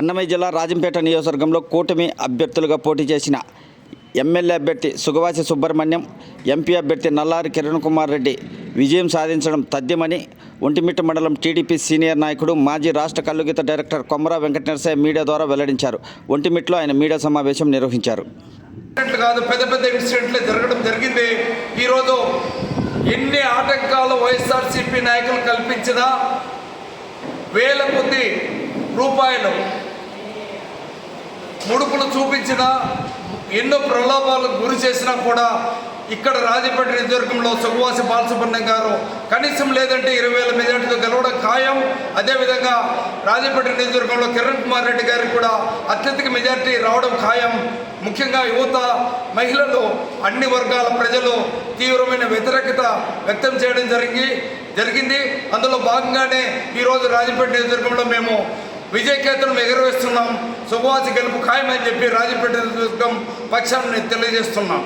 అన్నమయ్య జిల్లా రాజంపేట నియోజకవర్గంలో కూటమి అభ్యర్థులుగా పోటీ చేసిన ఎమ్మెల్యే అభ్యర్థి సుగవాసి సుబ్రహ్మణ్యం, ఎంపీ అభ్యర్థి నల్లారి కిరణ్ కుమార్ రెడ్డి విజయం సాధించడం తథ్యమని ఒంటిమిట్ట మండలం టీడీపీ సీనియర్ నాయకుడు, మాజీ రాష్ట్ర కల్లుగీత డైరెక్టర్ కొమరా వెంకట నరసయ్య మీడియా ద్వారా వెల్లడించారు. ఒంటిమిట్టలో ఆయన మీడియా సమావేశం నిర్వహించారు. పెద్ద పెద్ద ఇన్సిడెంట్లే జరగడం జరిగింది. ఈరోజు ఎన్ని ఆటంకాలు వైఎస్ఆర్సీపీ నాయకులు కల్పించినా, వేల కొద్ది రూపాయలు ముడుపులు చూపించినా, ఎన్నో ప్రలోభాలకు గురి చేసినా కూడా ఇక్కడ రాజంపేట నియోజకవర్గంలో సుగవాసి బాలసుబ్రహ్మణ్యం గారు కనీసం లేదంటే 20,000 మెజార్టీతో గెలవడం ఖాయం. అదేవిధంగా రాజంపేట నియోజకవర్గంలో కిరణ్ కుమార్ రెడ్డి గారికి కూడా అత్యధిక మెజార్టీ రావడం ఖాయం. ముఖ్యంగా యువత, మహిళలు, అన్ని వర్గాల ప్రజలు తీవ్రమైన వ్యతిరేకత వ్యక్తం చేయడం జరిగింది. అందులో భాగంగానే ఈరోజు రాజంపేట నియోజకవర్గంలో మేము విజయకేతనం ఎగురవేస్తున్నాం. సుగవాసి గెలుపు ఖాయమని చెప్పి రాజంపేట నియోజకవర్గం పక్షాన్ని తెలియజేస్తున్నాం.